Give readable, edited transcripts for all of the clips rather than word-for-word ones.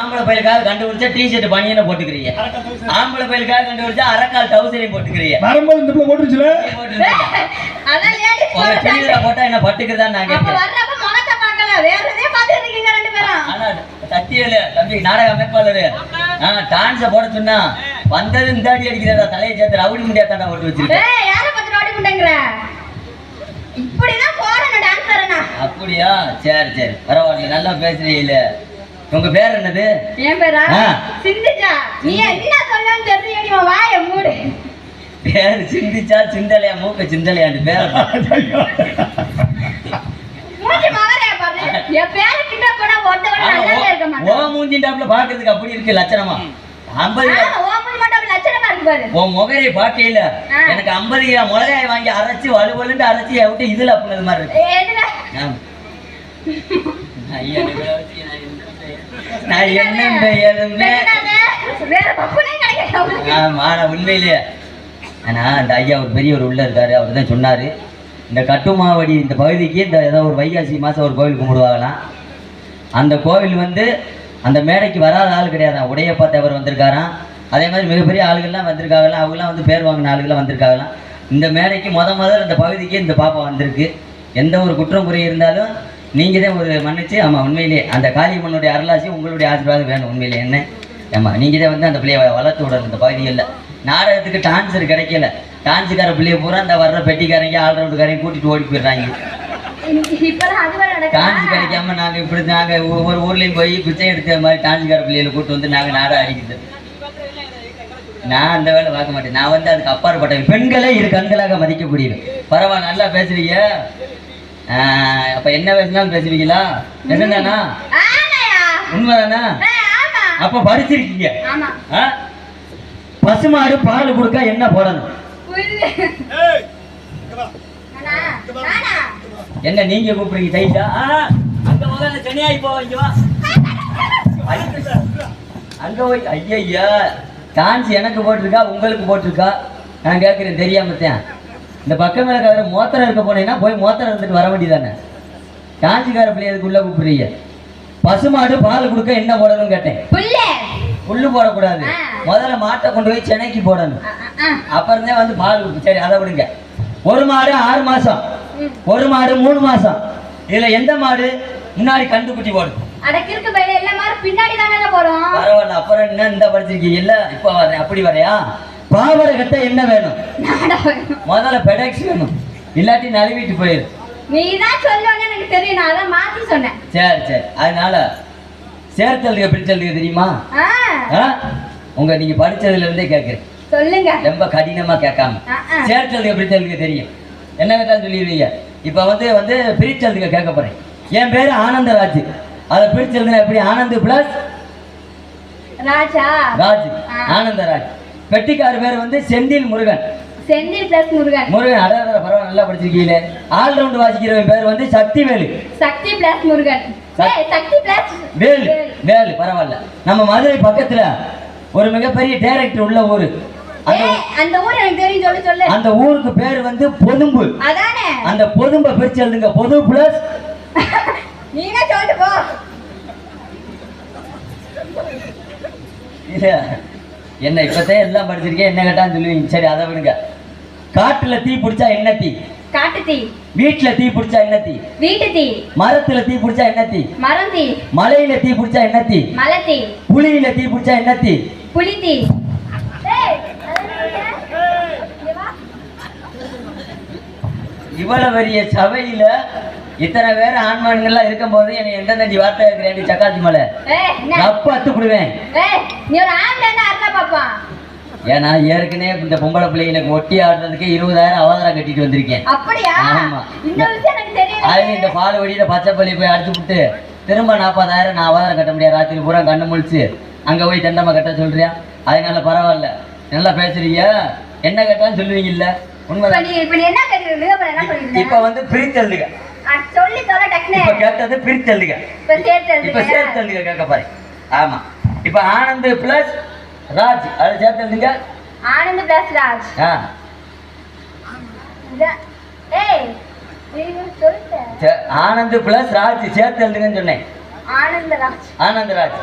ஆம்பளை பையலுக்காக கண்டுபிடிச்சா டிஷர்ட் பனியனை போட்டுக்கிறீங்க, ஆம்பளை பையலுக்காக கண்டுபிடிச்சா அரைக்கால் டவுசரையும் போட்டுக்கிறீங்க. வரும்போது இந்த பிள்ளை போட்டுச்சுல போட்டா என்ன பட்டுக்குதான் நான் கேட்கிறேன். ஆனா சத்தியல தம்பி நாடக அமைப்பாளரு டான்ஸ போட சொன்னா வந்தது இந்த அடி அடிக்கிறதா தலையை சேர்த்து ரவுடி முடியா தாண்டா போட்டு வச்சிருக்கேன். அப்படியா? சரி சரி பரவாயில்ல, நல்லா பேசுறீங்க. உங்க பேர் என்னது? என் பேரா சிந்திச்சா. நீ என்ன சொல்லன்னு தெரியுமா? வாயை மூடு. பேர் சிந்திச்சா சிந்தலையா மூக்க சிந்தலையாண்டு பேர் மூஞ்சி மகரே பாரு. என் பேரை கிட்ட போனா ஒருத்தவங்க நல்லாவே இருக்க மாட்டாங்க. ஓ மூஞ்சி டாப்ல பாக்குறதுக்கு அப்படி இருக்கு லட்சணமா. 50 ஓ மூஞ்சி மட்டும் லட்சணமா இருக்கு பாரு. ஓ முகரே பாக்கையில எனக்கு 50 கிராம் மிளகாய் வாங்கி அரைச்சு வலுவலுன்னு அரைச்சி விட்டு இதுல அப்படினது மாதிரி இருக்கு. எதுல? நான் என்ன எதுவுமே வேற பப்புனே கிடைக்காது. ஆமா உண்மையிலேயே. ஆனா அந்த ஐயா ஒரு பெரியவர் உள்ள இருக்காரு, அவர் தான் சொன்னாரு இந்த கட்டுமாவடி இந்த பகுதிக்கு இந்த ஏதோ ஒரு வைகாசி மாதம் ஒரு கோவில் கும்பிடுவாங்களாம். அந்த கோவில் வந்து அந்த மேடைக்கு வராத ஆள் கிடையாதான். உடையப்பா தேவர் வந்திருக்காராம், அதே மாதிரி மிகப்பெரிய ஆளுகள்லாம் வந்திருக்காங்களாம், அவங்களாம் வந்து பேர் வாங்கின ஆளுகள்லாம் வந்திருக்காங்களாம். இந்த மேடைக்கு முதல் இந்த பகுதிக்கு இந்த பாப்பா வந்திருக்கு. எந்த ஒரு குற்றம் குறை இருந்தாலும் நீங்கள் தான் ஒரு மன்னிச்சு. ஆமாம் உண்மையிலேயே அந்த காளியம்மனுடைய அருளாசி உங்களுடைய ஆசீர்வாதம் வேணும் உண்மையிலே. என்ன ஆமாம் நீங்கள் தான் வந்து அந்த பிள்ளையை வளர்த்து விடணும். இந்த பகுதிகளில் நாடகத்துக்கு டான்ஸர் கிடைக்கல, டான்ஸுக்கார பிள்ளைய பூரா அந்த வர்ற பெட்டிக்காரங்க ஆல்ரவுண்டுக்காரையும் கூட்டிட்டு ஓடி போயிடுறாங்க. டான்ஸ் கிடைக்காம நாங்கள் இப்படி நாங்கள் ஒவ்வொரு ஊர்லேயும் போய் பிச்சை எடுத்த மாதிரி டான்ஸுக்கார பிள்ளைகளை கூப்பிட்டு வந்து நாங்கள் நாடகம் அடிக்கிறது. நான் அந்த வேலை பார்க்க மாட்டேன். நான் வந்து அதுக்கு அப்பாற்பட்டேன். பெண்களே இரு கண்களாக மதிக்கக்கூடியது. பரவாயில்ல, நல்லா பேசுறீங்க. அப்ப என்ன பேசினாலும் பேசுவீங்களா? என்னன்னா உண்மைதானா? அப்ப படிச்சிருக்கீங்க. பசுமாடு பால் கொடுக்க என்ன போடணும்? என்ன நீங்க கூப்பிடுறீங்க தைட்டா? அங்க முதல்ல தனியாகி போவீங்க. அங்க போய் ஐயா டான்ஸ் எனக்கு போட்டிருக்கா உங்களுக்கு போட்டிருக்கா நான் கேட்குறேன் தெரியாமத்தேன். இந்த பக்கம் மேலே கவர மோத்திரம் இருக்க போனீங்கன்னா போய் மோத்திரம் இருந்துட்டு வர வேண்டியதானே. டான்ஸுக்கார பிள்ளை அதுக்குள்ள கூப்பிடுறீங்க. பசுமாடு பால் கொடுக்க என்ன போடணும் கேட்டேன். புல்லு போடக்கூடாது, முதல்ல மாட்டை கொண்டு போய் சென்னைக்கு போடணும், அப்புறம் தான் வந்து பால் கொடுக்கும். சரி அதை விடுங்க. ஒரு மாடு 6 மாசம், ஒரு மாடு 3 மாசம். இதுல எந்த மாடு முன்னாடி கண்டுக்குட்டி போடும்? பரவாயில்ல, அப்புறம் என்ன இந்த படிச்சிருக்கீங்க இல்ல? இப்ப வரேன் அப்படி வரையா? பாவரை கட்ட என்ன வேணும்? முதல்ல பெடெக்ஸ் வேணும், இல்லாட்டி நழுவிட்டு போயிரு. நீதான் சொல்லுவாங்க எனக்கு தெரியும், நான் அதான் மாத்தி சொன்னேன். சரி சரி. அதனால சேர்த்தலுக்கு பிடிச்சலுக்கு தெரியுமா? உங்க நீங்க படிச்சதுல இருந்தே கேட்குறேன், சொல்லுங்க. ரொம்ப கடினமா கேட்காம சேர்த்தலுக்கு பிடிச்சலுக்கு தெரியும். என்ன கேட்டாலும் சொல்லிடுவீங்க. இப்ப வந்து பிரிச்சலுக்கு கேட்க போறேன். என் பேரு ஆனந்தராஜ், அதை பிரிச்சலுக்கு எப்படி? ஆனந்த் பிளஸ் ராஜா. ராஜ், ஆனந்தராஜ். பெட்டிக்கார பேர் வந்து செந்தில் முருகன். செந்தில் பிளஸ் முருகன். முருகன் அடாத பரவாயில்ல, நல்லா படிச்சிருக்கீங்களே. ஆல் ரவுண்ட் வாசிக்கிறவன் பேர் வந்து சக்திவேலு. சக்தி பிளஸ் முருகன். சக்தி பிளஸ் வேலு. வேலு பரவாயில்ல. நம்ம மதுரை பக்கத்துல ஒரு மிகப்பெரிய டைரக்டர் உள்ள ஊரு. அந்த ஊர் எனக்கு தெரியும், சொல்லு சொல்லு. அந்த ஊருக்கு பேர் வந்து பொதும்பு. அதானே? அந்த பொதும்பை பிரிச்சு எழுதுங்க. பொது பிளஸ் நீங்க சொல்லிட்டு போ. என்ன இப்பதே எல்லாம் படிச்சிருக்கேன், என்ன கேட்டான்னு சொல்லுவீங்க. சரி அதை விடுங்க. காட்டுல தீ பிடிச்சா என்ன தீ? காட்டு தீ. வீட்டுல தீ பிடிச்சா என்ன தீ? வீட்டு தீ. மரத்துல தீ பிடிச்சா என்ன தீ? மரம் தீ. மலையில தீ பிடிச்சா என்ன தீ? மலை தீ. புலியில தீ பிடிச்சா என்ன தீ? புலி தீ. இவ்வளவு பெரிய சபையில இத்தனை பேர் ஆண்மான்கள்லாம் இருக்கும் போது என்னை எந்த நஞ்சு வார்த்தை இருக்கிறேன் சக்காத்தி மலை அப்ப அத்துப்படுவேன். ஏன்னா ஏற்கனவே இந்த பொம்பளை பிள்ளைங்களுக்கு ஒட்டி ஆடுறதுக்கு 20,000 அவதாரம் கட்டிட்டு வந்திருக்கேன். ஆமா, அது இந்த பால் வழியில பச்சை பள்ளி போய் அடிச்சு விட்டு திரும்ப 40,000 நான் அவதாரம் கட்ட முடியாது. ராத்திரி பூரா கண்ணு முழிச்சு அங்க போய் தண்டமா கட்ட சொல்றியா? அதனால பரவாயில்ல, நல்லா பேசுறீங்க. என்ன கேட்டாலும் சொல்லுவீங்க இல்ல? உண்மைதான். இப்ப வந்து பிரித்தல்லுங்க கேட்டது, பிரித்தல்லுங்க. இப்ப சேர்த்தல்லுங்க கேட்க பாரு. ஆமா, இப்ப ஆனந்த் பிளஸ் ராஜ், அது சேர்த்தல்லுங்க. ஆனந்த் பிளஸ் ராஜ். ஆனந்த் பிளஸ் ராஜ் சேர்த்தல்லுங்கன்னு சொன்னேன். ஆனந்தராஜ். ஆனந்தராஜ்.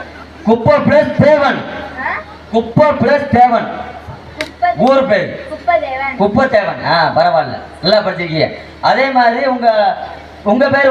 குப்பை பிளஸ் தேவன். ஆ? குப்பை பிளஸ் தேவன் குப்ப- ஊர் பேர். குப்பதேவன். குப்பை தேவன். பரவாயில்ல, நல்லா படிச்சிருக்கீங்க. அதே மாதிரி உங்க பேர் வந்து